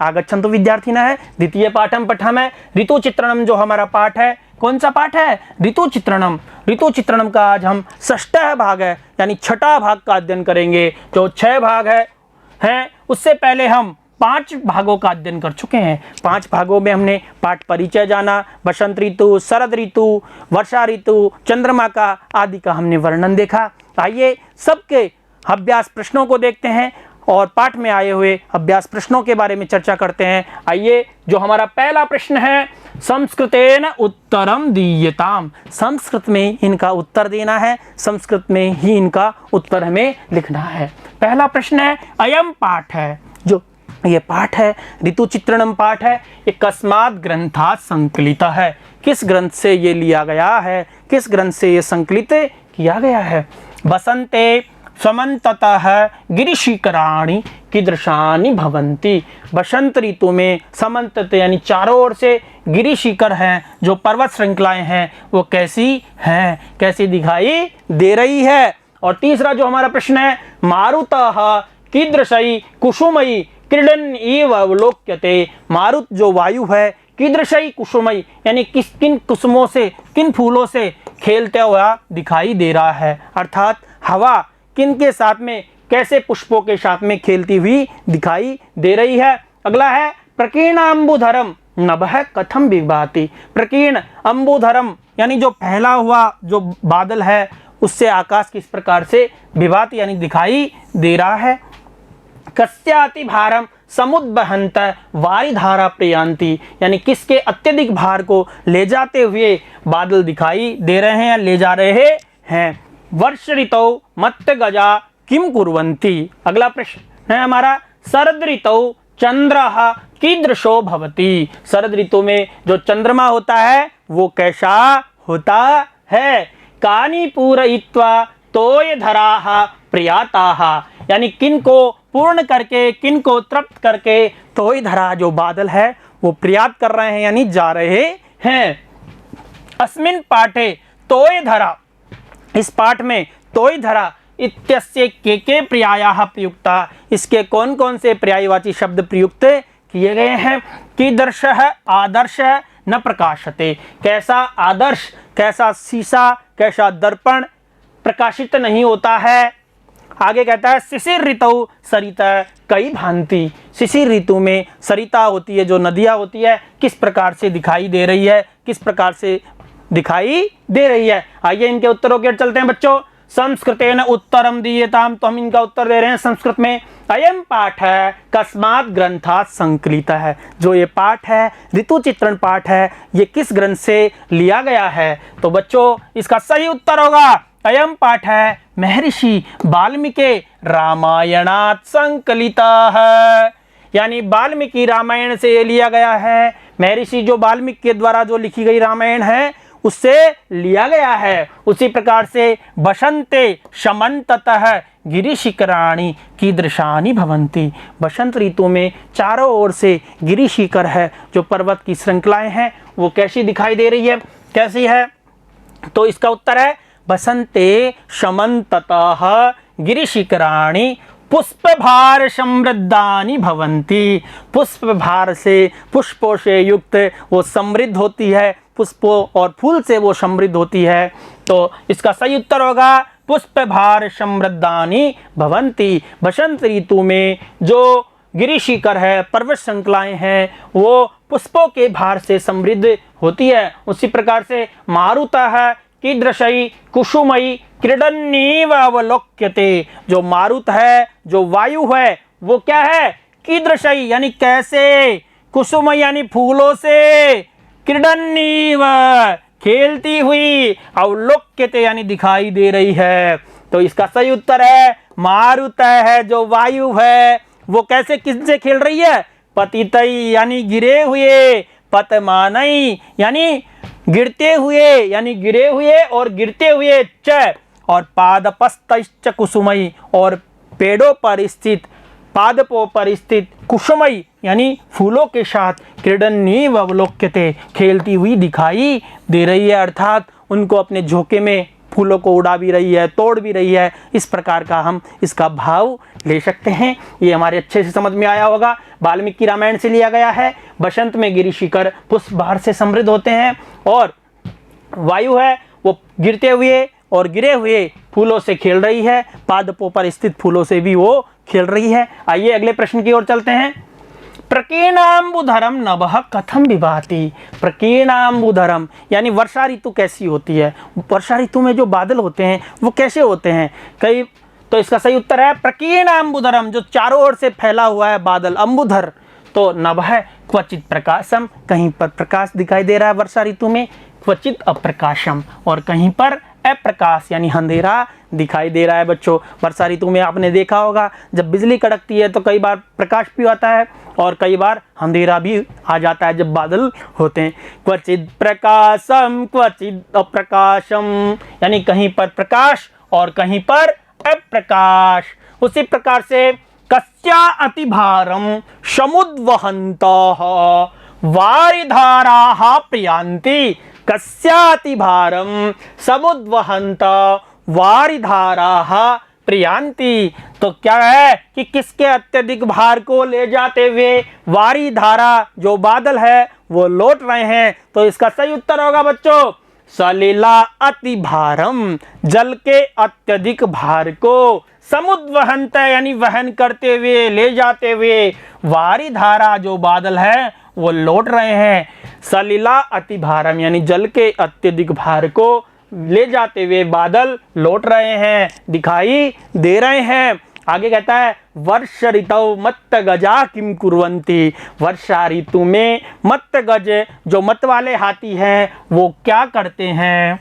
आगच्छन्तु विद्यार्थिनः द्वितीय पाठं पठामः। ऋतु चित्रणम जो हमारा पाठ है, कौन सा पाठ है? ऋतु चित्रणम। ऋतु चित्रणम का आज हम षष्ठा भाग है यानी छठा भाग का अध्ययन करेंगे। जो 6 भाग है उससे पहले हम 5 भागों का अध्ययन कर चुके हैं। 5 भागों में हमने पाठ परिचय जाना, बसंत ऋतु, शरद ऋतु, वर्षा ऋतु, चंद्रमा का आदि का हमने वर्णन देखा। आइए सबके अभ्यास प्रश्नों को देखते हैं और पाठ में आए हुए अभ्यास प्रश्नों के बारे में चर्चा करते हैं। आइए, जो हमारा पहला प्रश्न है, संस्कृतेन उत्तरम दीयताम। संस्कृत में इनका उत्तर देना है, संस्कृत में ही इनका उत्तर हमें लिखना है। पहला प्रश्न है, अयम पाठ है, जो ये पाठ है ऋतु चित्रणम पाठ है, ये कस्मात् ग्रंथात् संकलित है। किस ग्रंथ से ये लिया गया है, किस ग्रंथ से ये संकलित किया गया है? बसंते समन्ततः गिरिशिखराणि कीदृशानि भवन्ति। बसंत ऋतु में समन्तत यानी चारों ओर से गिरिशिखर हैं, जो पर्वत श्रृंखलाएं हैं, वो कैसी हैं, कैसी दिखाई दे रही है? और तीसरा जो हमारा प्रश्न है, मारुतः कीदृशै कुसुमै क्रीडन् इव अवलोक्यते। मारुत जो वायु है, कीदृशै कुसुमै यानी किन कुसुमों से, किन फूलों से खेलते हुआ दिखाई दे रहा है, अर्थात हवा किन के साथ में, कैसे पुष्पों के साथ में खेलती हुई दिखाई दे रही है। अगला है, प्रकीर्ण अम्बुधरम नभः कथम विभाति। प्रकीर्ण अम्बुधरम यानी जो फैला हुआ जो बादल है, उससे आकाश किस प्रकार से विभाति यानी दिखाई दे रहा है। कस्याति भारम समुद्वहंत वारिधारा प्रयान्ति यानी किसके अत्यधिक भार को ले जाते हुए बादल दिखाई दे रहे हैं या ले जा रहे हैं। वर्ष ऋतौ मत्त गजा किम कुर्वन्ति। अगला प्रश्न है हमारा, शरद ऋतौ चंद्रः कीदृशो भवति। शरद ऋतु में जो चंद्रमा होता है वो कैसा होता है। कानि पूरयित्वा तोयधराः प्रयाताः यानी किन को पूर्ण करके, किन को तृप्त करके तोयधरा जो बादल है वो प्रयात कर रहे हैं यानी जा रहे हैं। अस्मिन् पाठे तोयधरा, इस पाठ में तोयधरा इत्यस्य के पर्यायाः प्रयुक्ता, इसके कौन कौन से पर्यायवाची शब्द प्रयुक्त किए गए हैं। कीदृशः आदर्शः न प्रकाशते, कैसा आदर्श, कैसा शीशा, कैसा दर्पण प्रकाशित नहीं होता है। आगे कहता है, शिशिर ऋतु सरिता कई भांति। शिशिर ऋतु में सरिता होती है, जो नदियाँ होती है, किस प्रकार से दिखाई दे रही है, किस प्रकार से दिखाई दे रही है। आइए इनके उत्तरों की ओर चलते हैं बच्चों। संस्कृतेन उत्तरम दीयताम, तो हम इनका उत्तर दे रहे हैं संस्कृत में। अयम पाठ है कस्मात् ग्रंथात् संकलित है। जो ये पाठ है, ऋतु चित्रण पाठ है, ये किस ग्रंथ से लिया गया है? तो बच्चों इसका सही उत्तर होगा, अयम पाठ है महर्षि वाल्मीकि रामायणात् संकलिता है, यानी वाल्मीकि रामायण से ये लिया गया है। महर्षि जो वाल्मीकि के द्वारा जो लिखी गई रामायण है उससे लिया गया है। उसी प्रकार से बसंते समन्ततः गिरिशिखराणि कीदृशानि भवन्ति। बसंत ऋतु में चारों ओर से गिरिशिखर है, जो पर्वत की श्रृंखलाएं हैं, वो कैसी दिखाई दे रही है, कैसी है? तो इसका उत्तर है, बसंते समन्ततः गिरिशिखराणि पुष्पभार समृद्धानि भवन्ति। पुष्पभार से, पुष्पों से युक्त वो समृद्ध होती है, पुष्पों और फूल से वो समृद्ध होती है। तो इसका सही उत्तर होगा, पुष्पभार समृद्धानि भवन्ति। बसंत ऋतु में जो गिरिशिखर है, पर्वत श्रृंखलाएं हैं, वो पुष्पों के भार से समृद्ध होती है। उसी प्रकार से मारुतः कीदृशै कुसुमै क्रीडन्नीव अवलोक्यते। जो मारुत है, जो वायु है, वो क्या है? कीदृशै यानी कैसे, कुसुमै यानी फूलों से, क्रीडन्नीव खेलती हुई, अवलोक्यते यानी दिखाई दे रही है। तो इसका सही उत्तर है, मारुत है जो वायु है, वो कैसे, किससे खेल रही है? पतितई यानी गिरे हुए, पतमानई यानी गिरते हुए, यानी गिरे हुए और गिरते हुए च, और पादपस्तश्च कुसुमई, और पेड़ों पर स्थित, पादपों पर स्थित कुसुमई यानी फूलों के साथ क्रीडन्नीव अवलोक्यते खेलती हुई दिखाई दे रही है, अर्थात उनको अपने झोंके में फूलों को उड़ा भी रही है, तोड़ भी रही है, इस प्रकार का हम इसका भाव ले सकते हैं। ये हमारे अच्छे से समझ में आया होगा। वाल्मीकि रामायण से लिया गया है। बसंत में गिरी शिखर पुष्प बहार से समृद्ध होते हैं, और वायु है वो गिरते हुए और गिरे हुए फूलों से खेल रही है, पादपों पर स्थित फूलों से भी वो खेल रही है। आइए अगले प्रश्न की ओर चलते हैं। प्रकीर्णाम्बुधरम नभः कथम विभाति। प्रकीर्णाम्बुधरम यानी वर्षा ऋतु कैसी होती है, वर्षा ऋतु में जो बादल होते हैं वो कैसे होते हैं। कई तो इसका सही उत्तर है प्रकीर्णाम्बुधरम, जो चारों ओर से फैला हुआ है बादल, अम्बुधर। तो नभः क्वचित प्रकाशम, कहीं पर प्रकाश दिखाई दे रहा है वर्षा ऋतु में, क्वचित अप्रकाशम, और कहीं पर अप्रकाश यानी अंधेरा दिखाई दे रहा है। बच्चों वर्षा ऋतु में आपने देखा होगा जब बिजली कड़कती है तो कई बार प्रकाश भी आता है और कई बार अंधेरा भी आ जाता है जब बादल होते हैं। क्वचित प्रकाशम क्वचित अप्रकाशम, यानी कहीं पर प्रकाश और कहीं पर अप्रकाश। उसी प्रकार से कस्या अतिभारम समुद्वहन्तः वारिधाराः प्रयान्ति। कस्यातिभारम समुद्वहन्तः वारिधाराः प्रयान्ति। तो क्या है कि किसके अत्यधिक भार को ले जाते हुए वारिधारा जो बादल है वो लौट रहे हैं। तो इसका सही उत्तर होगा बच्चों सलिला अति भारम, जल के अत्यधिक भार को, समुद्वहंत यानी वहन करते हुए ले जाते हुए, वारिधारा जो बादल है वो लौट रहे हैं। सलिला अति भारम यानी जल के अत्यधिक भार को ले जाते हुए बादल लौट रहे हैं, दिखाई दे रहे हैं। आगे कहता है वर्ष ऋतौ मत्त गजा किम कुर्वन्ति। वर्षा ऋतु में मत्त गज जो मत वाले हाथी हैं वो क्या करते हैं।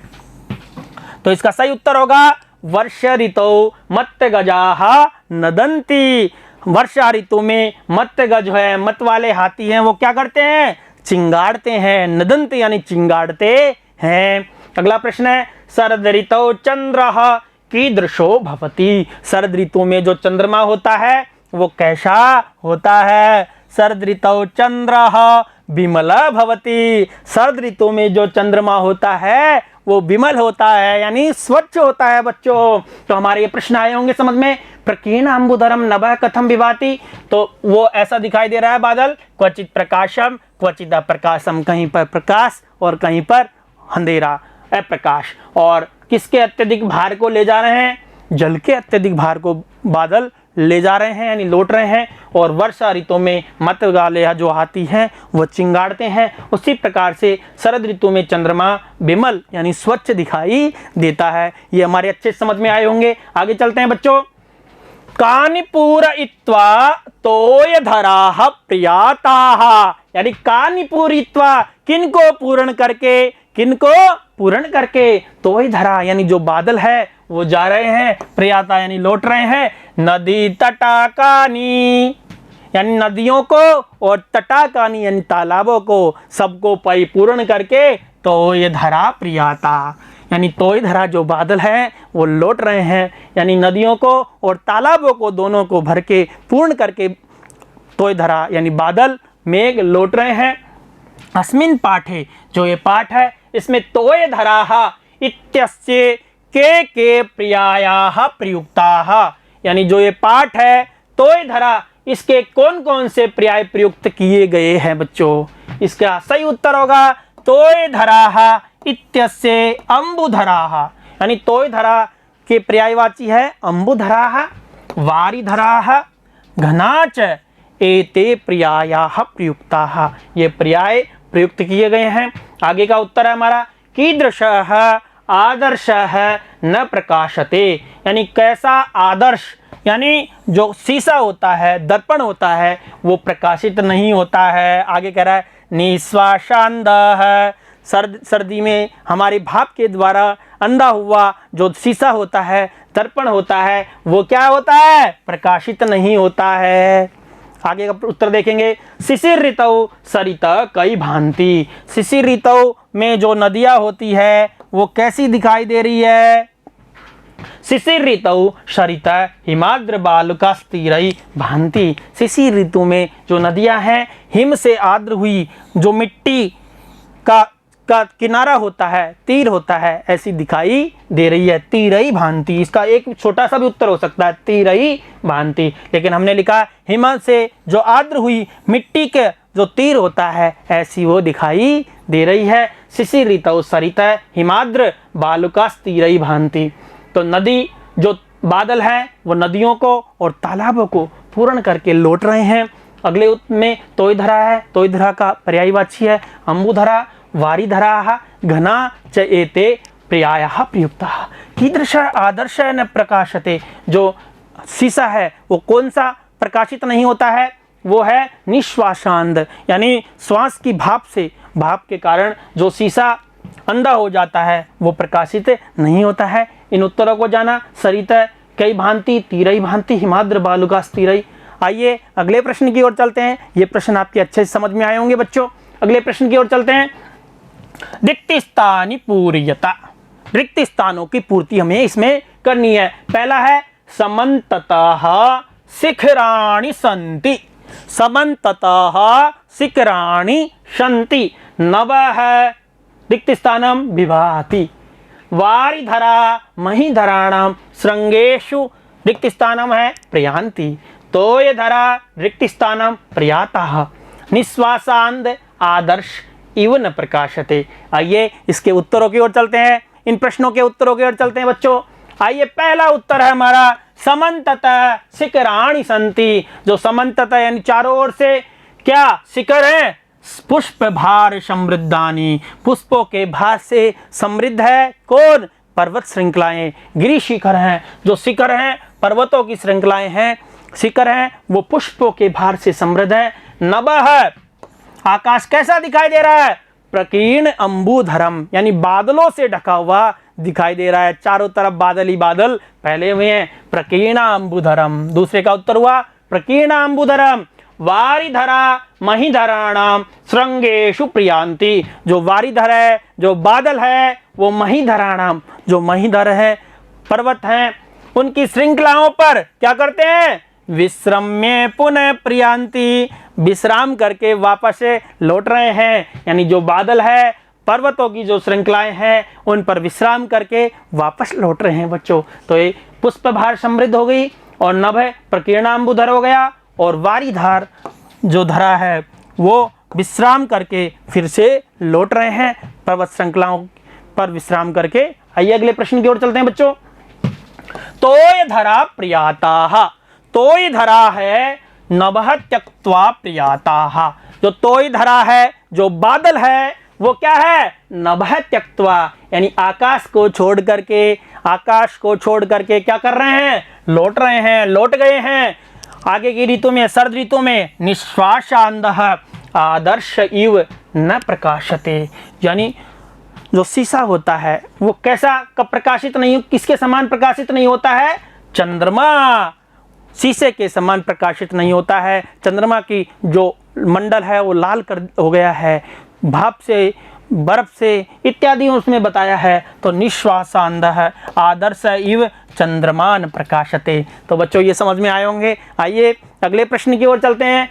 तो इसका सही उत्तर होगा वर्ष ऋतौ मत्त गजाः नदन्ति। वर्षा ऋतु में मत्त गज है, मत वाले हाथी हैं, वो क्या करते हैं, चिंगाड़ते हैं। नदंत यानी चिंगाड़ते हैं। अगला प्रश्न है शरद ऋतौ चंद्रः कीदृशो भवति। शरद ऋतु में जो चंद्रमा होता है वो कैसा होता है। शरद ऋतौ चंद्रः विमल भवति। शरद ऋतु में जो चंद्रमा होता है वो विमल होता है यानी स्वच्छ होता है बच्चों। तो हमारे ये प्रश्न आए होंगे समझ में। प्रकीर्णाम्बुधरम नभः कथम विभाति, तो वो ऐसा दिखाई दे रहा है बादल, क्वचित प्रकाशम क्वचित अप्रकाशम, कहीं पर प्रकाश और कहीं पर अंधेरा अप्रकाश। और किसके अत्यधिक भार को ले जा रहे हैं, जल के अत्यधिक भार को बादल ले जा रहे हैं यानी लौट रहे हैं। और वर्षा ऋतु में मत वाले जो हाथी हैं वो चिंगाड़ते हैं। उसी प्रकार से शरद ऋतु में चंद्रमा विमल यानी स्वच्छ दिखाई देता है। ये हमारे अच्छे समझ में आए होंगे। आगे चलते हैं बच्चों। कानि पूरयित्वा तोयधराः प्रियाताः, यानी कानि पूरयित्वा किनको पूर्ण करके, किनको पूर्ण करके, तोयधरा यानी जो बादल है वो जा रहे हैं, प्रियाता यानी लौट रहे हैं। नदी तटाकानी यानी नदियों को और तटाकानी यानी तालाबों को सबको परिपूर्ण करके तो ये धरा प्रियाता यानी तोय धरा जो बादल हैं वो लौट रहे हैं यानी नदियों को और तालाबों को दोनों को भर के पूर्ण करके तोय धरा यानी बादल मेघ लौट रहे हैं। अस्मिन् पाठे जो ये पाठ है इसमें तोय धराः इत्यस्य के प्रियायाः प्रयुक्ताः, यानी जो ये पाठ है तोय धरा इसके कौन कौन से पर्याय प्रयुक्त किए गए हैं बच्चों। इसका सही उत्तर होगा तोय धराः इत्यस्य अम्बुधराः, यानी तोय धरा के पर्यायवाची है अम्बुधराः, वारिधराः, घनाच एते पर्यायाः प्रयुक्ताः, ये पर्याय प्रयुक्त किए गए हैं। आगे का उत्तर है हमारा कीदृशः आदर्शः न प्रकाशते, यानी कैसा आदर्श यानी जो शीशा होता है, दर्पण होता है वो प्रकाशित नहीं होता है। आगे कह रहा है निश्वासांधः, सर्दी में हमारे भाप के द्वारा अंधा हुआ जो शीशा होता है, दर्पण होता है, वो क्या होता है, प्रकाशित नहीं होता है। आगे का उत्तर देखेंगे शिशिर ऋतौ सरिता कई भांति, शिशिर ऋतु में जो नदियां होती है वो कैसी दिखाई दे रही है। शिशिर ऋतु सरिता हिमाद्र बालुकास्तीरई भांति, शिशिर ऋतु में जो नदियां हैं हिम से आर्द्र हुई जो मिट्टी का का किनारा होता है, तीर होता है, ऐसी दिखाई दे रही है। तीरई भांति, इसका एक छोटा सा भी उत्तर हो सकता है, तीरई भांति। लेकिन हमने लिखा हिम से जो आर्द्र हुई मिट्टी के जो तीर होता है ऐसी वो दिखाई दे रही है। शिशिर ऋतौ सरित हिमाद्र बालुकास तीरई भांति। तो नदी जो बादल हैं वो नदियों को और तालाबों को पूर्ण करके लौट रहे हैं। अगले में तोयधरा है, तोयधरा का पर्यायवाची है अंबुधरा, वारिधरा घना च एते प्रियायः प्रयुक्तः। कीदृश आदर्श न प्रकाशते, जो शीशा है वो कौन सा प्रकाशित नहीं होता है, वो है निश्वासांध, यानी श्वास की भाप से, भाप के कारण जो शीशा अंधा हो जाता है वो प्रकाशित नहीं होता है। इन उत्तरों को जाना। सरित कई भांति, तीरई भांति, हिमाद्र बालुकास तीरई। आइए अगले प्रश्न की ओर चलते हैं। ये प्रश्न आपके अच्छे से समझ में आए होंगे बच्चों। अगले प्रश्न की ओर चलते हैं। रिक्त स्थानी पूर्यता, रिक्त स्थानों की पूर्ति हमें इसमें करनी है। पहला है समन्ततः शिखराणि सन्ति, समन्ततः शिखराणि सन्ति, नवः रिक्त स्थानं विभाति, वारिधरा महीधराणां श्रृंगेषु रिक्त स्थानं है प्रयान्ति, तोयधरा रिक्त स्थानं प्रयातः, निश्वासांद आदर्श इव न प्रकाशते। आइए इसके उत्तरों की ओर चलते हैं, इन प्रश्नों के उत्तरों की ओर चलते हैं बच्चों। आइए पहला उत्तर है हमारा समन्ततः शिखराणि सन्ति। जो समन्ततः यानी चारों ओर से क्या शिखर है, पुष्प भार समृद्धानि, पुष्पों के भार से समृद्ध है कौन, पर्वत श्रृंखलाएं, गिरि शिखर हैं। जो शिखर हैं पर्वतों की श्रृंखलाएं हैं, शिखर हैं वो पुष्पों के भार से समृद्ध है। नभः आकाश कैसा दिखाई दे रहा है, प्रकीर्ण अंबुधरम, यानी बादलों से ढका हुआ दिखाई दे रहा है। चारों तरफ बादल ही बादल फैले हुए हैं। प्रकीर्ण अंबुधरम, दूसरे का उत्तर हुआ प्रकीर्ण अंबुधरम। वारिधरा महीधराणाम श्रृंगेषु प्रियांति, जो वारिधर है, जो बादल है वो महीधराणाम, जो महीधर है पर्वत हैं, उनकी श्रृंखलाओं पर क्या करते हैं, विश्रम्य पुनः प्रियांति, विश्राम करके वापस लौट रहे हैं। यानी जो बादल है, पर्वतों की जो श्रृंखलाएं हैं उन पर विश्राम करके वापस लौट रहे हैं बच्चों। तो ये पुष्प भार समृद्ध हो गई, और नभ प्रकीर्णांबुधर हो गया, और वारिधार जो धरा है वो विश्राम करके फिर से लौट रहे हैं पर्वत श्रृंखलाओं पर विश्राम करके। आइए अगले प्रश्न की ओर चलते हैं बच्चों। तोय धरा प्रियाता, तोय धरा है नभः त्यक्त्वा प्रियाता। जो तोय धरा है, जो बादल है वो क्या है, नभः त्यक्त्वा, यानी आकाश को छोड़ करके, आकाश को छोड़ करके क्या कर रहे हैं, लौट रहे हैं, लौट गए हैं। आगे की ऋतु में, शरद ऋतु में निश्वासांदः आदर्श इव न प्रकाशते, यानी जो शीशा होता है वो कैसा कब प्रकाशित नहीं, किसके समान प्रकाशित नहीं होता है, चंद्रमा, शीशे के समान प्रकाशित नहीं होता है। चंद्रमा की जो मंडल है वो लाल कर हो गया है भाप से, बर्फ से इत्यादि उसमें बताया है। तो निश्वासांदः आदर्श इव चंद्रमान प्रकाशते। तो बच्चों ये समझ में आए होंगे। आइए अगले प्रश्न की ओर चलते हैं।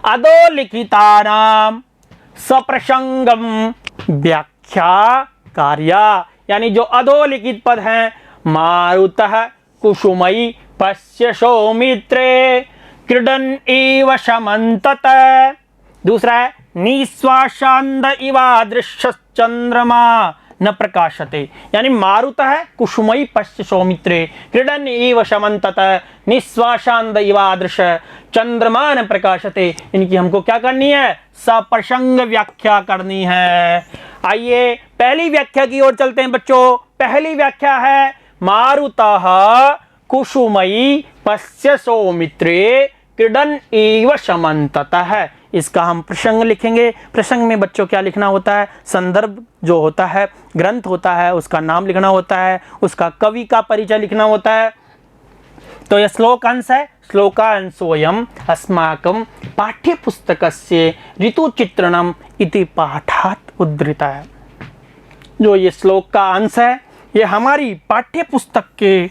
अधोलिखितानाम सप्रसंगम व्याख्या कार्या, यानी जो अधोलिखित पद हैं, मारुतः कुसुमई पश्य सौमित्रे क्रीडन इव समन्तत। दूसरा है निश्वासांद इवादृश्य चंद्रमा न प्रकाशते, यानी मारुतः कुसुमई पश्य सौमित्रे क्रीडन इव समन्तत निश्वासांद इवादृश्य चंद्रमा न प्रकाशते। इनकी हमको क्या करनी है, सप्रसंग व्याख्या करनी है। आइए पहली व्याख्या की ओर चलते हैं बच्चों। पहली व्याख्या है मारुतः कुसुमई पश्य सौमित्रे क्रीडन इव समन्ततः। इसका हम प्रसंग लिखेंगे। प्रसंग में बच्चों क्या लिखना होता है, संदर्भ जो होता है, ग्रंथ होता है, उसका नाम लिखना होता है, उसका कवि का परिचय लिखना होता है। तो यह श्लोक अंश है। श्लोकांशोऽयम् अस्माकं पाठ्यपुस्तकस्य ऋतुचित्रणम् इति पाठात् उद्धृतः है। जो ये श्लोक का अंश है ये हमारी पाठ्य पुस्तक के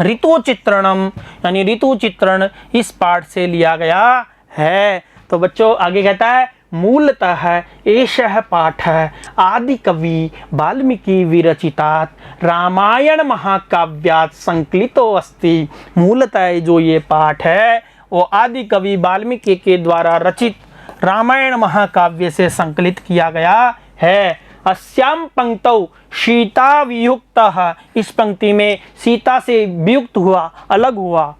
ऋतु चित्रणम यानी ऋतु चित्रण इस पाठ से लिया गया है। तो बच्चों आगे कहता है मूलतः एषः पाठः आदिकवि वाल्मीकि विरचितात् रामायण महाकाव्यात् संकलितो अस्ति। मूलतः जो ये पाठ है वो आदि कवि वाल्मीकि के द्वारा रचित रामायण महाकाव्य से संकलित किया गया है। अस्याम पंक्तौ सीता वियुक्तः, इस पंक्ति में सीता से वियुक्त हुआ, अलग हुआ।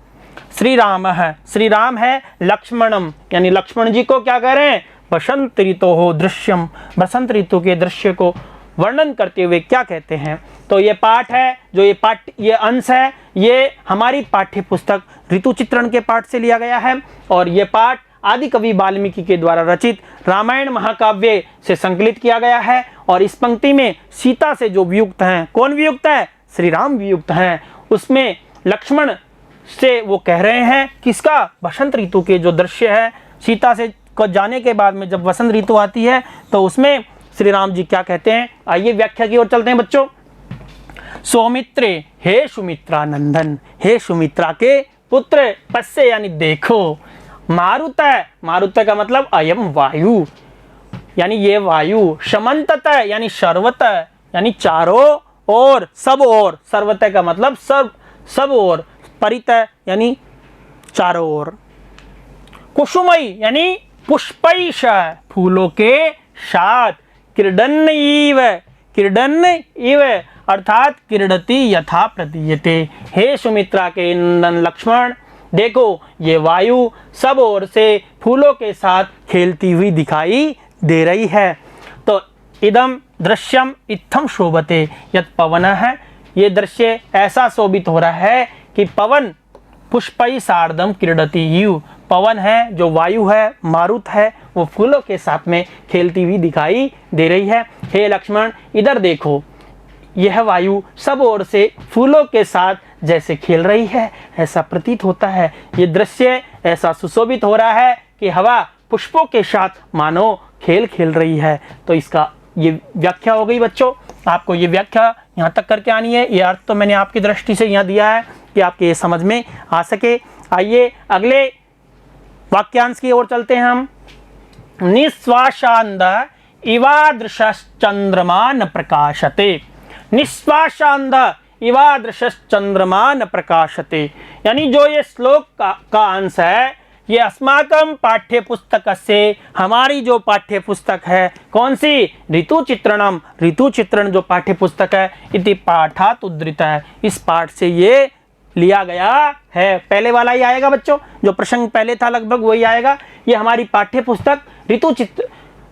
श्री राम है, श्री राम है लक्ष्मणम, यानी लक्ष्मण जी को क्या कह रहे हैं, बसंत ऋतु हो दृश्यम, बसंत ऋतु के दृश्य को वर्णन करते हुए क्या कहते हैं। तो ये पाठ है, जो ये पाठ, ये अंश है, ये हमारी पाठ्य पुस्तक ऋतु चित्रण के पाठ से लिया गया है और ये पाठ आदि कवि वाल्मीकि के द्वारा रचित रामायण महाकाव्य से संकलित किया गया है। और इस पंक्ति में सीता से जो वियुक्त हैं, कौन वियुक्त है, श्री राम वियुक्त हैं, उसमें लक्ष्मण से वो कह रहे हैं किसका, बसंत ऋतु के जो दृश्य है, सीता से को जाने के बाद में जब वसंत ऋतु आती है तो उसमें श्री राम जी क्या कहते हैं। आइए व्याख्या की ओर चलते हैं बच्चों। सौमित्रे, हे सुमित्रा नंदन, हे सुमित्रा के पुत्र, पश्य यानी देखो, मारुत, मारुत का मतलब अयम वायु, यानी ये वायु, समन्तत यानी सर्वत, यानी चारों ओर, सब ओर, सर्वत का मतलब सब ओर, परित यानी चारों ओर, कुसुमई यानी पुष्पैश, फूलों के साथ, क्रीडन इव अर्थात क्रीडति यथा प्रतीयते, हे सुमित्रा के नंदन लक्ष्मण, देखो ये वायु सब ओर से फूलों के साथ खेलती हुई दिखाई दे रही है। तो इदम दृश्यम इत्थम शोभते यत् पवन है, ये दृश्य ऐसा शोभित हो रहा है कि पवन पुष्पै सार्धम क्रीडति यु, पवन है जो वायु है, मारुत है, वो फूलों के साथ में खेलती हुई दिखाई दे रही है। हे लक्ष्मण इधर देखो, यह वायु सब ओर से फूलों के साथ जैसे खेल रही है ऐसा प्रतीत होता है। ये दृश्य ऐसा सुशोभित हो रहा है कि हवा पुष्पों के साथ मानो खेल रही है। तो इसका ये व्याख्या हो गई बच्चों, आपको ये व्याख्या यहाँ तक करके आनी है। ये अर्थ तो मैंने आपकी दृष्टि से यहाँ दिया है कि आपके ये समझ में आ सके। आइए अगले वाक्यांश की ओर चलते हैं हम। निश्वासांद इवादृशश्चंद्रमा न प्रकाशते, निश्वासांद इवादृशश्चंद्रमा न प्रकाशते, यानी जो ये श्लोक का अंश है, ये अस्माकं पाठ्य पुस्तक से, हमारी जो पाठ्य पुस्तक है, कौन सी, ऋतु चित्रणम, ऋतु चित्रण जो पाठ्य पुस्तक है, इति पाठात् उद्धृत है, इस पाठ से ये लिया गया है। पहले वाला ही आएगा बच्चों, जो प्रसंग पहले था लगभग वही आएगा। ये हमारी पाठ्य पुस्तक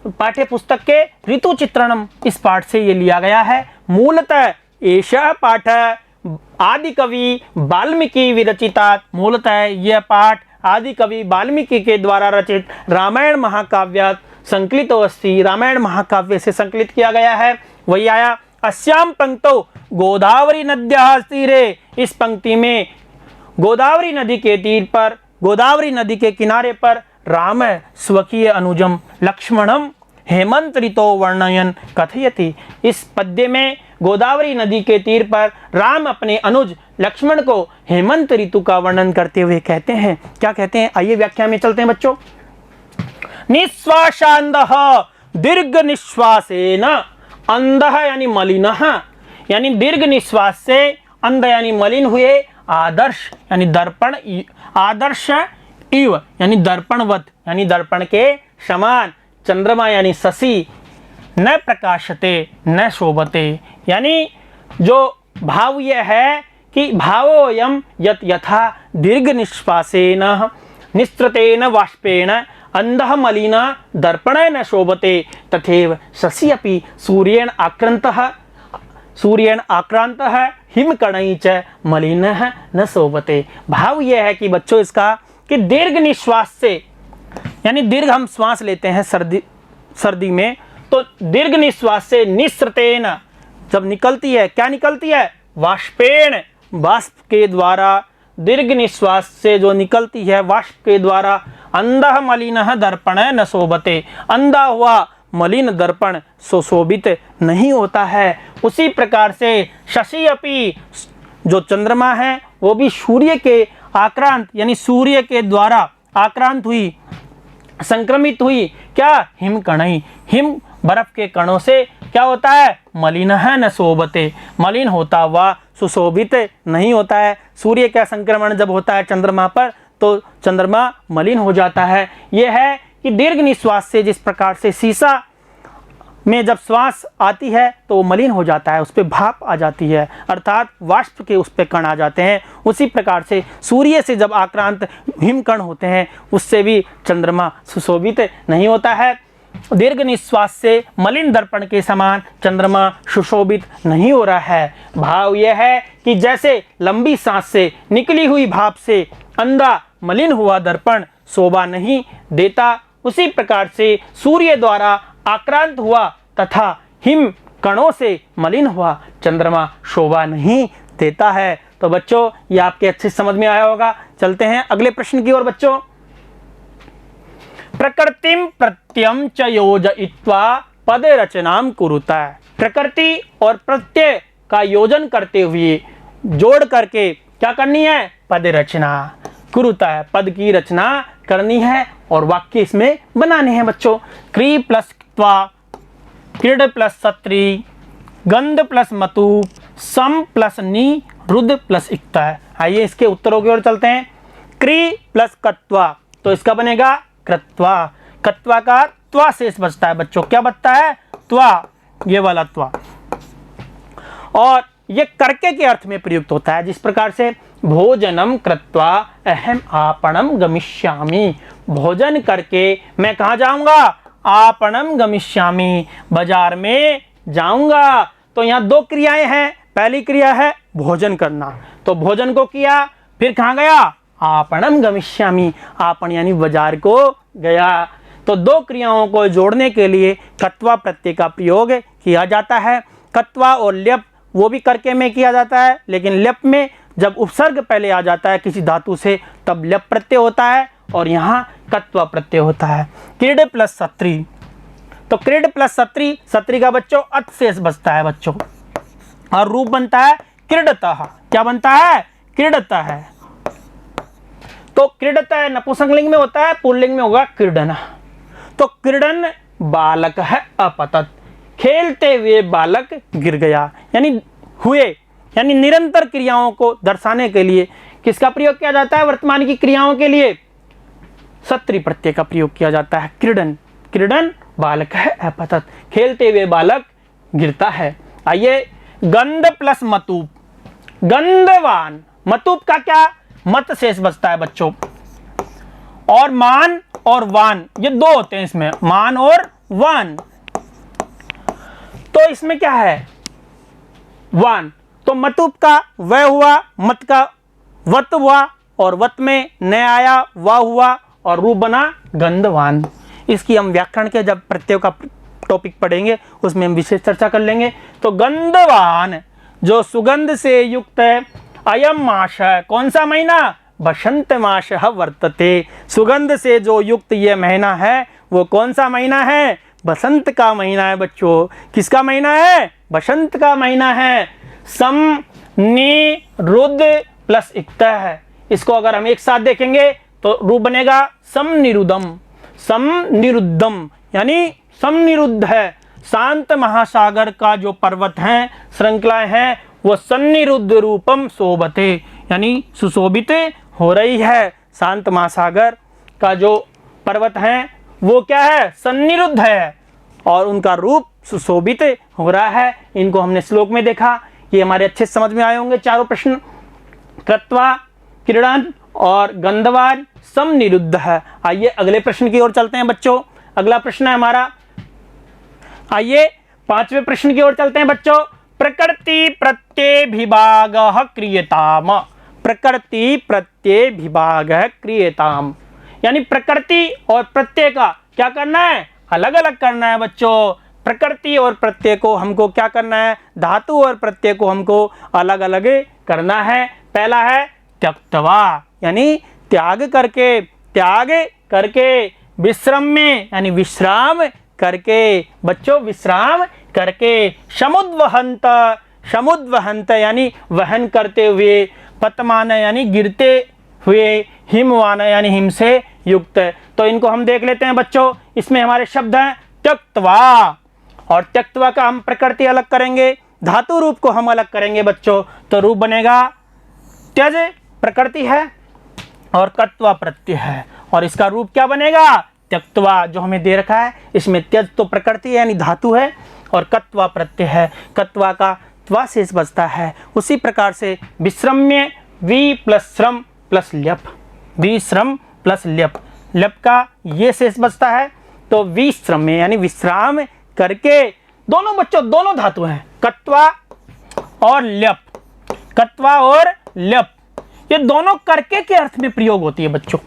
पाठ्य पुस्तक के ऋतु चित्रणम, इस पाठ से ये लिया गया है। मूलतः एषः पाठ आदि कवि वाल्मीकि विरचितात्, मूलतः यह पाठ आदि कवि वाल्मीकि के द्वारा रचित रामायण महाकाव्यात् संकलितो अस्ति, रामायण महाकाव्य से संकलित किया गया है, वही आया। अस्याम पंक्तौ गोदावरी नद्याः तीरे, इस पंक्ति में गोदावरी नदी के तीर पर, गोदावरी नदी के किनारे पर राम स्वकीय अनुजम लक्ष्मणम हेमंत ऋतो वर्णयन कथयति, इस पद्य में गोदावरी नदी के तीर पर राम अपने अनुज लक्ष्मण को हेमंत ऋतु का वर्णन करते हुए कहते हैं। क्या कहते हैं, आइए व्याख्या में चलते हैं बच्चों। निश्वासांदः दीर्घ निश्वासेन, अंधः यानी मलिनः, यानी दीर्घ निश्वास से, अंध यानी मलिन हुए, आदर्श यानी दर्पण, आदर्श इव यानी दर्पणवत, यानी दर्पण के समान, चंद्रमा यानी शशि, न प्रकाशते न शोभते, यानी जो भाव यह है कि भावोयम यत यथा दीर्घ निश्वासेन निस्त्रतेन वाष्पेण अंधः मलिना दर्पण न शोभते तथैव शशि अपि सूर्येण आक्रांतः हिमकणैः च मलिनः न शोभते। भाव यह है कि बच्चों इसका कि दीर्घ निश्वास से, यानी दीर्घ हम श्वास लेते हैं सर्दी में, तो दीर्घ निश्वास से निस्रतेन जब निकलती है, क्या निकलती है, वाष्पेण, वाष्प के द्वारा, दीर्घ निश्वास से जो निकलती है वाष्प के द्वारा, अंधः मलिनः दर्पण न शोभते, अंधा हुआ मलिन दर्पण सुशोभित नहीं होता है। उसी प्रकार से शशि अपि, जो चंद्रमा है वो भी सूर्य के आक्रांत, यानी सूर्य के द्वारा आक्रांत हुई संक्रमित हुई क्या, हिम कणई, हिम बर्फ के कणों से क्या होता है, मलिन है न शोभते, मलिन होता हुआ सुशोभित नहीं होता है। सूर्य का संक्रमण जब होता है चंद्रमा पर तो चंद्रमा मलिन हो जाता है। यह है कि दीर्घ निश्वास से जिस प्रकार से शीशा में जब श्वास आती है तो वो मलिन हो जाता है, उस पर भाप आ जाती है, अर्थात वाष्प के उस पर कण आ जाते हैं। उसी प्रकार से सूर्य से जब आक्रांत हिमकण होते हैं उससे भी चंद्रमा सुशोभित नहीं होता है। दीर्घ निश्वास से मलिन दर्पण के समान चंद्रमा सुशोभित नहीं हो रहा है। भाव यह है कि जैसे लंबी सांस से निकली हुई भाप से अंधा मलिन हुआ दर्पण शोभा नहीं देता, उसी प्रकार से सूर्य द्वारा आक्रांत हुआ तथा हिम कणों से मलिन हुआ चंद्रमा शोभा नहीं देता है। तो बच्चों ये आपके अच्छे समझ में आया होगा। चलते हैं अगले प्रश्न की ओर बच्चों। प्रकृतिम प्रत्ययम च योजयित्वा पद रचनाम कुरुता। प्रकृति और प्रत्यय का योजन करते हुए जोड़ करके क्या करनी है, पद रचना कुरुता है, पद की रचना करनी है और वाक्य इसमें बनाने हैं बच्चों। क्री प्लस त्वा, क्रीड प्लस सत्री, गंध प्लस मतु, सम प्लस नी, रुद्र प्लस इक्ता है। आइए इसके उत्तरों की ओर चलते हैं। क्री प्लस कत्वा तो इसका बनेगा कृत्वा, कत्वा का त्वा शेष बचता है बच्चों, क्या बचता है, त्वा, ये वाला त्वा। और ये करके के अर्थ में प्रयुक्त होता है, जिस प्रकार से भोजनम कृत्वा अहम आपणम गमिष्यामि, भोजन करके मैं कहाँ जाऊंगा, आपणम गमिष्यामि, बाजार में जाऊंगा। तो यहाँ दो क्रियाएं हैं, पहली क्रिया है भोजन करना, तो भोजन को किया, फिर कहाँ गया, आपणम गमिष्यामि, आपन यानी बाजार को गया। तो दो क्रियाओं को जोड़ने के लिए कत्वा प्रत्यय का प्रयोग किया जाता है। कत्वा और ल्यप वो भी करके में किया जाता है, लेकिन ल्यप में जब उपसर्ग पहले आ जाता है किसी धातु से तब ल्यप प्रत्यय होता है और यहाँ कत्वा प्रत्यय होता है। क्रीड प्लस सत्री, तो क्रीड प्लस सत्री, सत्री का बच्चों अत शेष बचता है बच्चों और रूप बनता है क्रीडतः, क्या बनता है, क्रीडतः है। तो क्रीडतः नपुंसकलिंग में होता है, पुल्लिंग में होगा क्रीडन। तो क्रीडन बालक है अपतत, खेलते हुए बालक गिर गया, यानी हुए, यानी निरंतर क्रियाओं को दर्शाने के लिए किसका प्रयोग किया जाता है, वर्तमान की क्रियाओं के लिए सत्री प्रत्यय का प्रयोग किया जाता है। क्रीडन, क्रीडन बालक है अपतत, खेलते हुए बालक गिरता है। आइए गंध प्लस मतूप, गंधवान, मतूप का क्या, मत शेष बचता है बच्चों, और मान और वान ये दो होते हैं इसमें, मान और वान। तो इसमें क्या है, वान, तो मतुप का वह हुआ, मत का वत हुआ और वत में न आया वाह हुआ और रूप बना गंधवान। इसकी हम व्याकरण के जब प्रत्यय का टॉपिक पढ़ेंगे उसमें हम विशेष चर्चा कर लेंगे। तो गंधवान जो सुगंध से युक्त है, अयम मास है, कौन सा महीना, बसंत मास वर्तते, सुगंध से जो युक्त ये महीना है वो कौन सा महीना है, बसंत का महीना है बच्चों। किसका महीना है, बसंत का महीना है। सम नि रुद्ध प्लस इक्ता है, इसको अगर हम एक साथ देखेंगे तो रूप बनेगा सम निरुद्धम, सम निरुद्धम यानी सम निरुद्ध है। शांत महासागर का जो पर्वत हैं, श्रृंखलाएं हैं, वो सन्निरुद्ध रूपम शोभते यानी सुशोभित हो रही है। शांत महासागर का जो पर्वत हैं वो क्या है, सन्निरुद्ध है और उनका रूप सुशोभित हो रहा है। इनको हमने श्लोक में देखा, ये हमारे अच्छे समझ में आए होंगे चारों प्रश्न। कृत्वा, क्रीडन और गंधवान सम निरुद्ध है। आइए अगले प्रश्न की ओर चलते हैं बच्चों। अगला प्रश्न है हमारा, आइए पांचवें प्रश्न की ओर चलते हैं बच्चों। प्रकृति प्रत्यय विभाग क्रियताम, प्रकृति प्रत्यय विभाग क्रियताम यानी प्रकृति और प्रत्यय का क्या करना है, अलग अलग करना है बच्चों। प्रकृति और प्रत्यय को हमको क्या करना है, धातु और प्रत्यय को हमको अलग अलग करना है। पहला है त्यक्तवा यानी त्याग करके, त्याग करके, विश्रम में यानी विश्राम करके बच्चों, विश्राम करके। समुद्वहंत, समुद्वहंत यानी वहन करते हुए, पतमान यानी गिरते हुए, हिमवान यानी हिम से युक्त। तो इनको हम देख लेते हैं बच्चों। इसमें हमारे शब्द हैं त्यक्त्वा, और त्यक्त्वा का हम प्रकृति अलग करेंगे, धातु रूप को हम अलग करेंगे बच्चों। तो रूप बनेगा त्यज प्रकृति है और कत्वा प्रत्यय है, और इसका रूप क्या बनेगा त्यक्त्वा, जो हमें दे रखा है। इसमें त्यज तो प्रकृति है यानी धातु है, और कत्वा प्रत्यय है, कत्वा का त्वा शेष बचता है। उसी प्रकार से विश्रम्य वी प्लस श्रम प्लस ल्यप, विश्रम प्लस ल्यप, ल्यप का ये शेष बचता है। तो विश्रम्य यानी विश्राम करके, दोनों बच्चों दोनों धातु हैं, कत्वा और ल्यप, कत्वा और ल्यप, ये दोनों करके के अर्थ में प्रयोग होती है बच्चों।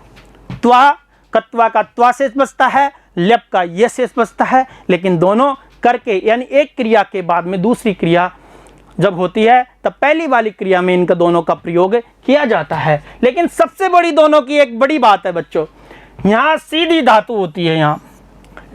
त्वा, कत्वा का त्वा शेष बचता है, ल्यप का ये शेष बचता है, लेकिन दोनों करके यानी एक क्रिया के बाद में दूसरी क्रिया जब होती है तब पहली वाली क्रिया में इनका दोनों का प्रयोग किया जाता है। लेकिन सबसे बड़ी दोनों की एक बड़ी बात है बच्चों, यहाँ सीधी धातु होती है यहाँ,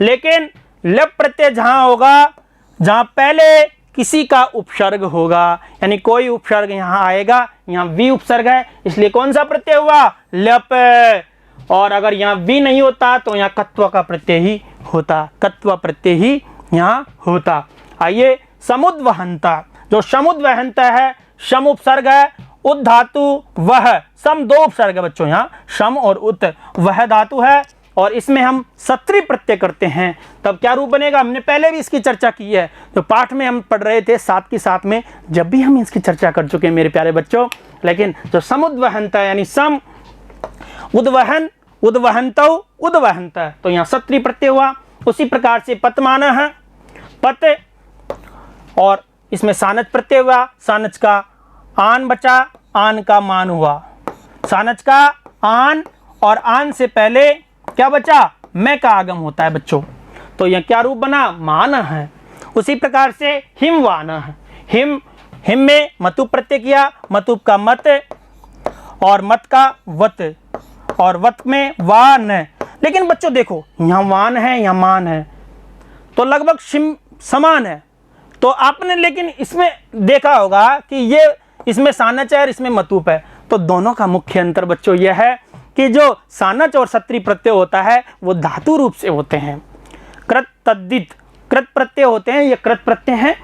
लेकिन ल्यप प्रत्यय जहाँ होगा जहाँ पहले किसी का उपसर्ग होगा, यानी कोई उपसर्ग यहाँ आएगा, यहाँ वी उपसर्ग है इसलिए कौन सा प्रत्यय हुआ ल्यप, और अगर यहाँ वी नहीं होता तो यहाँ कत्वा का प्रत्यय ही होता, कत्वा प्रत्यय ही यहाँ होता। आइए समुद्वहंता, जो समुद्वहंता है, सम उपसर्ग है, उत धातु वह, सम दो उपसर्ग है बच्चों यहाँ, सम और उत, वह धातु है, और इसमें हम सत्री प्रत्यय करते हैं तब क्या रूप बनेगा। हमने पहले भी इसकी चर्चा की है, तो पाठ में हम पढ़ रहे थे साथ के साथ में, जब भी हम इसकी चर्चा कर चुके हैं मेरे प्यारे बच्चों। लेकिन जो समुद्वहंता यानी सम उद्वहन, उद्वहंत उद्वहंत, तो यहाँ सत्री प्रत्यय हुआ। उसी प्रकार से पतमान है, पत, और इसमें सानच प्रत्यय हुआ, सानच का आन बचा, आन का मान हुआ, सानच का आन, और आन से पहले क्या बचा मैं का आगम होता है बच्चों, तो यह क्या रूप बना मान है। उसी प्रकार से हिमवान है, हिम, हिम में मतु प्रत्यय किया, मतुप का मत और मत का वत, और वत में वान है। लेकिन बच्चों देखो यहाँ वान है यहाँ मान है तो लगभग समान है, तो आपने लेकिन इसमें देखा होगा कि ये इसमें सानच है और इसमें मतूप है। तो दोनों का मुख्य अंतर बच्चों यह है कि जो सानच और सत्री प्रत्यय होता है वो धातु रूप से होते हैं, कृत तद्दित कृत प्रत्यय होते हैं, ये कृत प्रत्यय हैं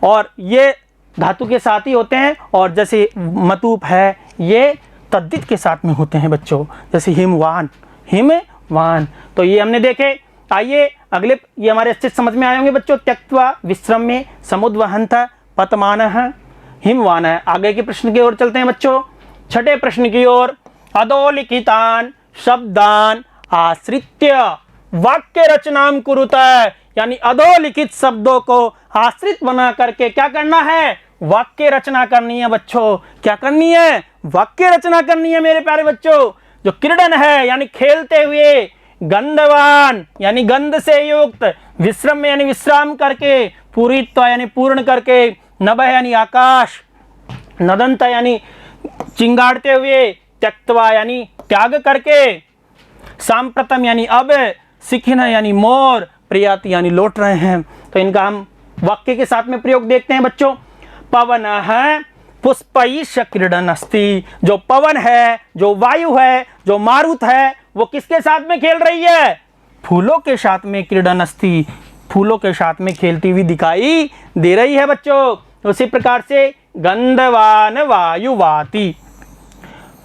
और ये धातु के साथ ही होते हैं, और जैसे मतूप है ये तद्दित के साथ में होते हैं बच्चों, जैसे हिमवान, हिमवान। तो ये हमने देखे। आइए अगले, ये हमारे अच्छे समझ में आए होंगे बच्चों। त्यक्त्वा, विश्रम्य, समुद्वहंत, पतमानः, हिमवानः। आगे के प्रश्न की ओर चलते हैं बच्चों, छठे प्रश्न की ओर। अधोलिखितान शब्दान आश्रित्य वाक्य रचनाम कुरुतः, यानी अधोलिखित शब्दों को आश्रित बना करके क्या करना है, वाक्य रचना करनी है बच्चों। क्या करनी है, वाक्य रचना करनी है मेरे प्यारे बच्चों। जो क्रीडन है यानी खेलते हुए, गंधवान यानी गंध से युक्त, विश्रम यानी विश्राम करके, पूरित्व यानी पूर्ण करके, नभ यानी आकाश, नदंत यानी चिंगाड़ते हुए, त्यक्त्वा यानी त्याग करके, सांप्रतम यानी अब, सिखिन यानी मोर, प्रियाति यानी लौट रहे हैं। तो इनका हम वाक्य के साथ में प्रयोग देखते हैं बच्चों। पवन है पुष्पैष क्रीडन अस्ति, जो पवन है, जो वायु है, जो मारुत है, वो किसके साथ में खेल रही है, फूलों के साथ में क्रीडन अस्ति, फूलों के साथ में खेलती हुई दिखाई दे रही है बच्चों। उसी प्रकार से गंधवान वायु वाति,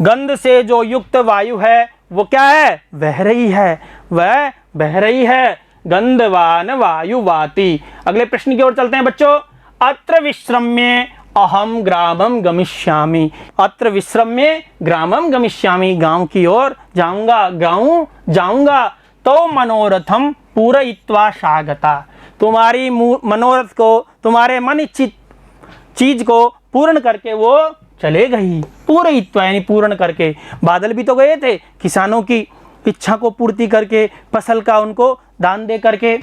गंध से जो युक्त वायु है वो क्या है, बह रही है, वह बह रही है, गंधवान वायु वाति। अगले प्रश्न की ओर चलते हैं बच्चों। अत्र विश्रम्य अहम ग्रामम गमिष्यामि, अत्र विश्रम्य ग्रामम गमिष्यामि, गांव की ओर जाऊंगा, गांव जाऊंगा। तो मनोरथम पूरयित्वा स्वागता, तुम्हारी मनोरथ को, तुम्हारे मन इच्छित चीज को पूर्ण करके वो चले गई। पूरयित्वा यानी पूर्ण करके। बादल भी तो गए थे किसानों की इच्छा को पूर्ति करके, फसल का उनको दान दे करके।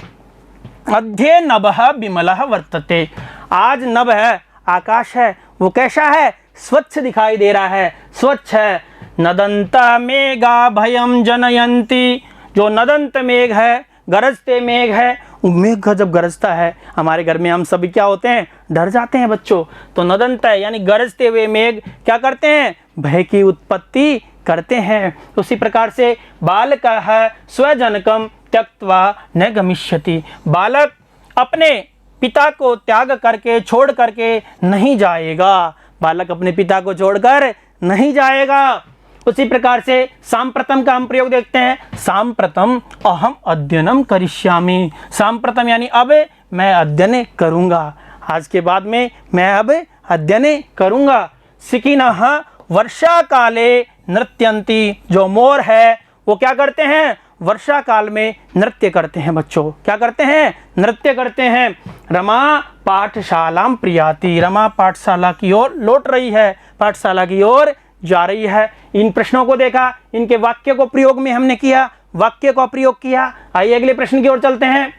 अध्ये नभः विमलः वर्तते, आज नभ है, आकाश है, वो कैसा है, स्वच्छ दिखाई दे रहा है, स्वच्छ है। नदंत मेघा भयम जनयंती, जो नदंत मेघ है, गरजते मेघ है, वो मेघ जब गरजता है, हमारे घर में हम सभी क्या होते हैं, डर जाते हैं बच्चों। तो नदंत है यानी गरजते हुए मेघ क्या करते हैं, भय की उत्पत्ति करते हैं। उसी प्रकार से बालकः स्वजनकम त्यक्त्वा न गमिष्यति, बालक अपने पिता को त्याग करके छोड़ करके नहीं जाएगा, बालक अपने पिता को छोड़कर नहीं जाएगा। उसी प्रकार से सांप्रतम का हम प्रयोग देखते हैं, सांप्रतम अहम अध्ययनम करिष्यामि, सांप्रतम यानी अब मैं अध्ययन करूंगा, आज के बाद में मैं अब अध्ययन करूंगा। सिकिनः वर्षा काले नृत्यन्ति, जो मोर है वो क्या करते हैं, वर्षा काल में नृत्य करते हैं बच्चों, क्या करते हैं, नृत्य करते हैं। रमा पाठशालाम प्रियाति, रमा पाठशाला की ओर लौट रही है, पाठशाला की ओर जा रही है। इन प्रश्नों को देखा, इनके वाक्य को प्रयोग में हमने किया, वाक्य का प्रयोग किया। आइए अगले प्रश्न की ओर चलते हैं।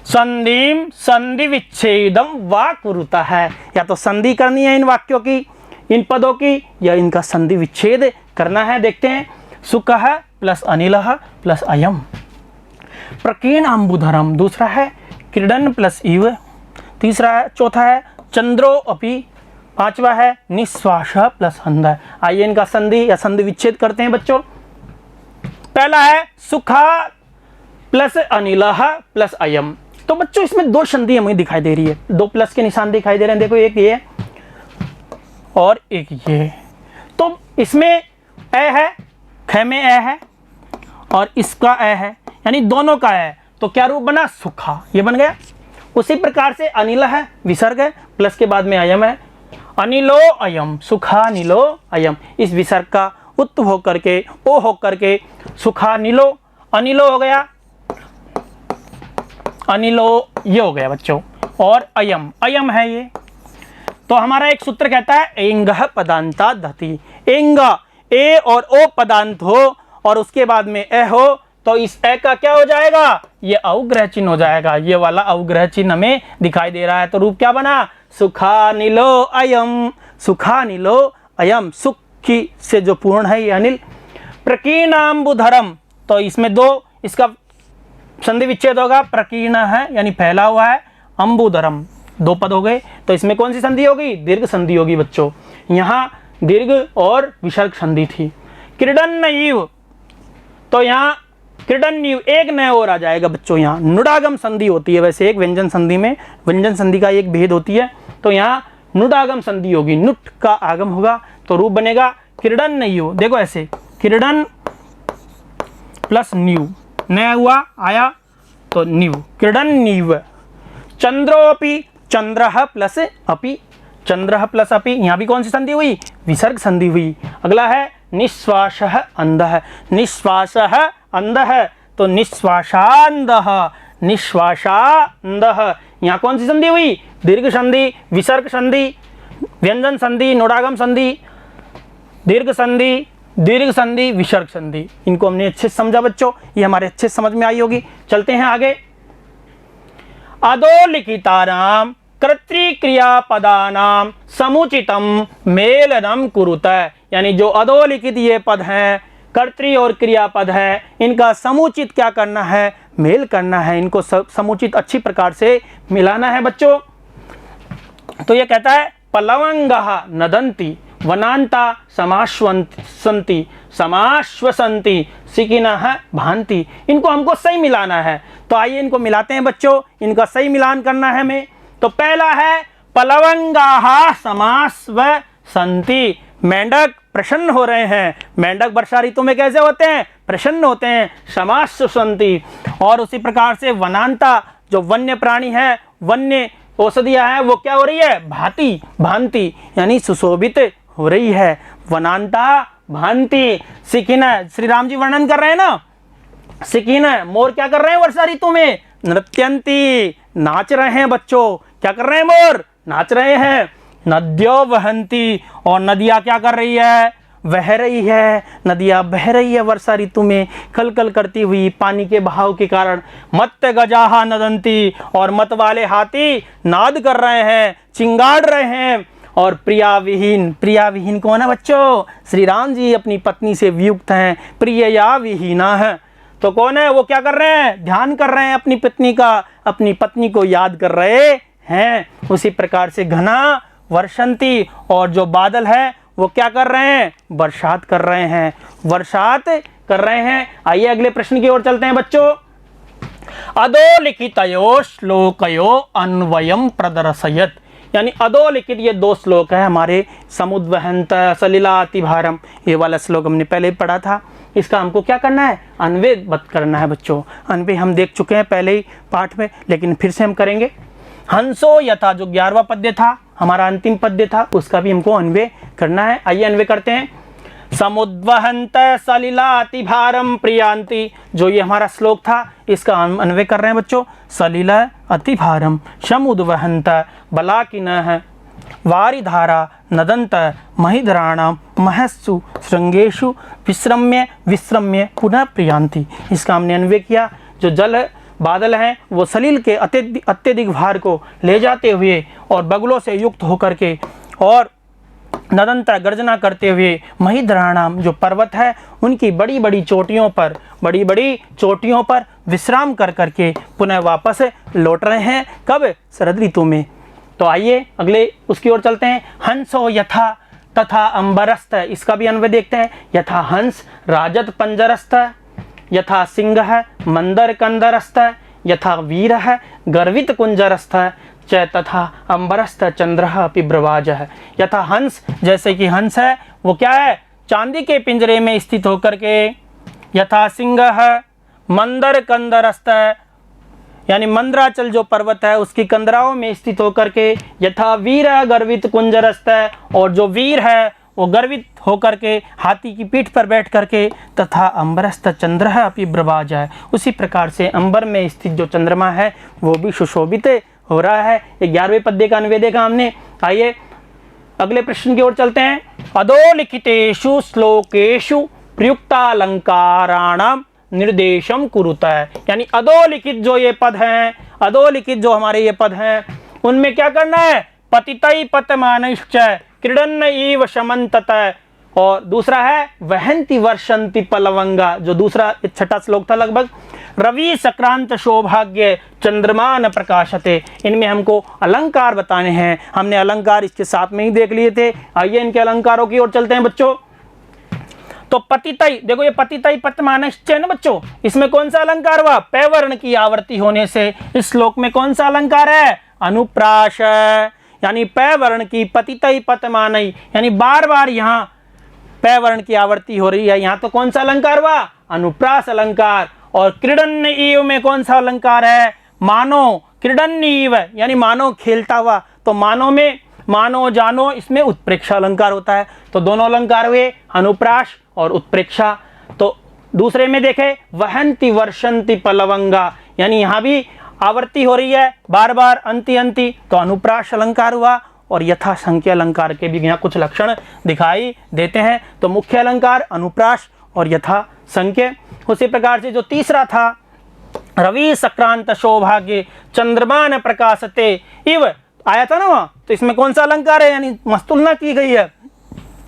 संधिम संधि विच्छेदम वा कुरुता है, या तो संधि करनी है इन वाक्यों की, इन पदों की, या इनका संधि विच्छेद करना है। देखते हैं, सुकः प्लस अनिलः प्लस अयम, प्रकीर्ण अम्बुधरम, दूसरा है क्रीडन प्लस इव, तीसरा है, चौथा है चंद्रो अपि, पांचवा है निश्वास प्लस अंध। आइए इनका संधि या संधि विच्छेद करते हैं बच्चों। पहला है सुखा प्लस अनिलः प्लस अयम, तो बच्चों इसमें दो संधि हमें दिखाई दे रही है, दो प्लस के निशान दिखाई दे रहे हैं, देखो एक ये और एक ये। तो इसमें ए है, ख में ए है और इसका ए है, यानी दोनों का है, तो क्या रूप बना, सुखा, ये बन गया। उसी प्रकार से अनिल है, विसर्ग है, प्लस के बाद में अयम है, अनिलो अयम, सुखा नीलो अयम, इस विसर्ग का उत्त होकर के ओ होकर के सुखा नीलो, अनिलो हो गया, अनिलो ये हो गया बच्चों, और अयम, अयम है ये। तो हमारा एक सूत्र कहता है एंगः पदांता दति, एंग ए और ओ पदांत हो और उसके बाद में ए हो, तो इस ए का क्या हो जाएगा, ये अवग्रह चिन्ह हो जाएगा, ये वाला अवग्रह चिन्ह हमें दिखाई दे रहा है। तो रूप क्या बना, सुखा नीलो अयम, सुखा नीलो अयम, सुख की से जो पूर्ण है ये अनिल। प्रकीर्णाम्बुधरम, तो इसमें दो, इसका संधि विच्छेद होगा, प्रकीर्ण है यानी फैला हुआ है, अम्बुधरम दो पद हो गए, तो इसमें कौन सी संधि होगी, दीर्घ संधि होगी बच्चों, यहाँ दीर्घ और विसर्ग संधि थी। क्रीडन्नयिव, तो यहाँ क्रीडन्नयिव एक नया और आ जाएगा बच्चों, यहाँ नुडागम संधि होती है, वैसे एक व्यंजन संधि में व्यंजन संधि का एक भेद होती है, तो यहाँ नुडागम संधि होगी, नुट का आगम होगा, तो रूप बनेगा क्रीडन्नयिव। देखो ऐसे क्रीडन प्लस न्यू, नया हुआ आया तो न्यू, क्रीडन्नयिव। चंद्रोपि, चंद्रः प्लस अपि, चंद्रः प्लस अपि, यहाँ भी कौन सी संधि हुई, विसर्ग संधि हुई। अगला है निश्वासः अंधः, निश्वासः अंधः, तो निश्वासांधः, निश्वासांधः, यहाँ कौन सी संधि हुई, दीर्घ संधि, विसर्ग संधि, व्यंजन संधि, नोडागम संधि, दीर्घ संधि, दीर्घ संधि, विसर्ग संधि। इनको हमने अच्छे से समझा बच्चों, ये हमारे अच्छे समझ में आई होगी। चलते हैं आगे। अधोलिखितानां कर्तृक्रियापदानां समुचितम मेलनम कुरुत, यानी जो अधोलिखित ये पद हैं, कर्तृ और क्रियापद है, इनका समुचित क्या करना है, मेल करना है, इनको समुचित अच्छी प्रकार से मिलाना है बच्चों। तो ये कहता है पलवंगः नदन्ति, वनांता समाश्वसन्ति, समाश्वसन्ति, सिकिनः भान्ति, इनको हमको सही मिलाना है। तो आइए इनको मिलाते हैं बच्चों, इनका सही मिलान करना है हमें। तो पहला है पलवंगाः समाश्वसन्ति, मेंढक प्रसन्न हो रहे हैं, मेंढक वर्षा ऋतु में कैसे होते हैं, प्रसन्न होते हैं, समाश्वसन्ति। और उसी प्रकार से वनांता, जो वन्य प्राणी है, वन्य औषधियां हैं, वो क्या हो रही है, भांति, भांति यानी सुशोभित हो रही है, वनांता भांति। सिकिनः, श्री राम जी वर्णन कर रहे हैं ना, सिकिनः मोर क्या कर रहे हैं वर्षा ऋतु में, नृत्यन्ति नाच रहे हैं बच्चों, क्या कर रहे हैं मोर, नाच रहे हैं। नद्यो वहन्ति, और नदियाँ क्या कर रही है, बह रही है, नदियाँ बह रही है वर्षा ऋतु में खल खल करती हुई पानी के बहाव के कारण। मत्त गजाहा नदंती, और मत वाले हाथी नाद कर रहे हैं, चिंगाड़ रहे हैं। और प्रिया विहीन, प्रिया विहीन कौन है बच्चों, श्री राम जी अपनी पत्नी से वियुक्त हैं, प्रियया विहीना है, तो कौन है वो, क्या कर रहे हैं, ध्यान कर रहे हैं अपनी पत्नी का, अपनी पत्नी को याद कर रहे हैं। उसी प्रकार से घना वर्षंती, और जो बादल है वो क्या कर रहे हैं? बरसात कर रहे हैं, वर्षात कर रहे हैं। आइए अगले प्रश्न की ओर चलते हैं बच्चों। अधोलिखितयो श्लोकयो अन्वयम प्रदर्शयत, यानी अधोलिखित ये दो श्लोक है हमारे, समुद्वहंत सलिलातिभारम, ये वाला श्लोक हमने पहले पढ़ा था। इसका हमको क्या करना है? अन्वय करना है बच्चों। अन्वय हम देख चुके हैं पहले ही पाठ में, लेकिन फिर से हम करेंगे। हंसो यथा, जो 11वां पद्य था, हमारा अंतिम पद्य था, उसका भी हमको अन्वय करना है। आइए अन्वय करते हैं। समुद्वहंत सलिलातिभारम प्रियांति, जो ये हमारा श्लोक था, इसका अन्वय कर रहे हैं बच्चों। सलिला अतिभारम समुद्वहंत बलाकिनः वारिधारा नदंत महिधराणाम महस्सु श्रृंगेषु विश्रम्य विश्रम्य पुनः प्रियांति। इसका हमने अन्वय किया। जो जल बादल हैं वो सलील के अत्यधिक भार को ले जाते हुए और बगलों से युक्त होकर के और नदंतर गर्जना करते हुए महिधराणाम, जो पर्वत है, उनकी बड़ी बड़ी चोटियों पर विश्राम कर करके पुनः वापस लौट रहे हैं। कब? शरद ऋतु में। तो आइए अगले उसकी ओर चलते हैं। हंसो यथा तथा अंबरस्त, इसका भी अन्वय देखते हैं। यथा हंस राजत पंजरस्त, यथा सिंह मंदर कंदरस्त, यथा वीर गर्वित कुंजरस्त च तथा अंबरस्त चंद्र अपि ब्रवाजः। यथा हंस, जैसे कि हंस है वो क्या है? चांदी के पिंजरे में स्थित होकर के। यथा सिंह मंदर कंदरस्त, यानी मंदराचल जो पर्वत है उसकी कंदराओं में स्थित होकर के। यथा वीर गर्वित कुंजरस्त, और जो वीर है वो गर्वित होकर के हाथी की पीठ पर बैठ करके। तथा अंबरस्त चंद्र अपि ब्रवाज है, उसी प्रकार से अंबर में स्थित जो चंद्रमा है वो भी सुशोभित हो रहा है। 11वें पद्य का अन्वय देखा हमने। आइए अगले प्रश्न की ओर चलते हैं। अधोलिखितेषु श्लोकेषु प्रयुक्तालंकाराणाम निर्देशम कुरुता है, यानी अधोलिखित जो ये पद हैं, अधोलिखित जो हमारे ये पद हैं, उनमें क्या करना है? पतितै पतमानश्च क्रीडन इव शमंतत, और दूसरा है वहंती वर्षंती पलवंगा, जो दूसरा छठा श्लोक था लगभग। रवि सक्रांत सौभाग्य चंद्रमान प्रकाशते, इनमें हमको अलंकार बताने हैं। हमने अलंकार इसके साथ में ही देख लिए थे। आइए इनके अलंकारों की ओर चलते हैं बच्चों। तो पतितई, देखो ये पतितई पतमानश्च है ना बच्चों, इसमें कौन सा अलंकार हुआ? पैवर्ण की आवर्ती होने से इस श्लोक में कौन सा अलंकार है? अनुप्रास, यानी पैवर्ण की पतितई पतमानई, यानी बार बार यहाँ पैवर्ण की आवर्ती हो रही है। यहाँ तो कौन सा अलंकार हुआ? अनुप्रास अलंकार। और क्रीडन ईव में कौन सा अलंकार है? मानो, क्रीडन ईव यानी मानो खेलता हुआ, तो मानो में मानो जानो, इसमें उत्प्रेक्षा अलंकार होता है। तो दोनों अलंकार हुए, अनुप्रास और उत्प्रेक्षा। तो दूसरे में देखे वहंती वर्षंती पलवंगा, यानी यहाँ भी आवर्ती हो रही है बार बार, अंति अंति, तो अनुप्रास अलंकार हुआ। और यथा संख्या अलंकार के भी यहाँ कुछ लक्षण दिखाई देते हैं। तो मुख्य अलंकार अनुप्रास और यथा संख्य। उसी प्रकार से जो तीसरा था, रवि सक्रांत सौभाग्य चंद्रमान प्रकाशते इव, आया था ना वहाँ, तो इसमें कौन सा अलंकार है? यानी मस्तुलना की गई है,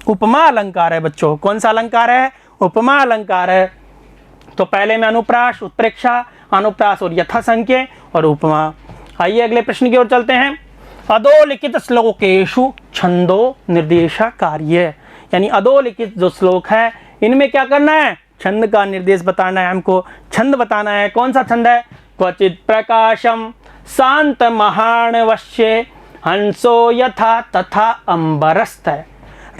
उपमा अलंकार है बच्चों। कौन सा अलंकार है? उपमा अलंकार है। तो पहले में अनुप्रास, उत्प्रेक्षा, अनुप्रास और यथा संख्य और उपमा। आइए अगले प्रश्न की ओर चलते हैं। अधोलिखित श्लोकेषु छंदो निर्देशा कार्य, यानी अधोलिखित जो श्लोक है इनमें क्या करना है? छंद का निर्देश बताना है हमको, छंद बताना है। कौन सा छंद है? क्वचित प्रकाशम शांत महानवश्य हंसो यथा तथा अंबरस्त,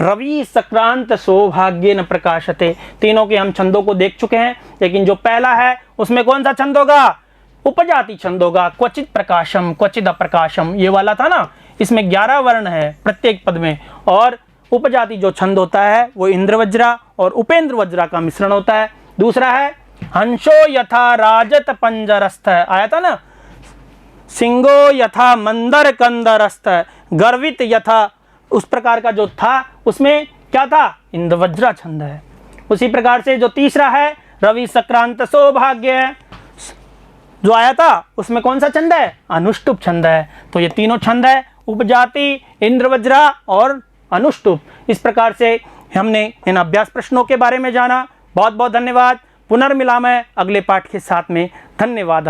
रवि सक्रांत सौभाग्य न प्रकाशते। तीनों के हम छंदों को देख चुके हैं, लेकिन जो पहला है उसमें कौन सा छंद होगा? उपजाति छंद होगा। क्वचित प्रकाशम, क्वचित अप्रकाशम, ये वाला था ना, इसमें 11 वर्ण है प्रत्येक पद में। और उपजाति जो छंद होता है वो इंद्रवज्रा और उपेंद्र वज्रा का मिश्रण होता है। दूसरा है हंसो यथा राजत पंजरस्थ, आया था ना, सिंगो यथा मंदर कंदरस्थ, गर्वित यथा, उस प्रकार का जो था उसमें क्या था? इंद्रवज्रा छंद है। उसी प्रकार से जो तीसरा है रवि सक्रांत सौभाग्य जो आया था उसमें कौन सा छंद है? अनुष्टुप छंद है। तो ये तीनों छंद है, उपजाति, इंद्रवज्रा और अनुष्टुप। इस प्रकार से हमने इन अभ्यास प्रश्नों के बारे में जाना। बहुत बहुत धन्यवाद। पुनर्मिलामः अगले पाठ के साथ में। धन्यवाद।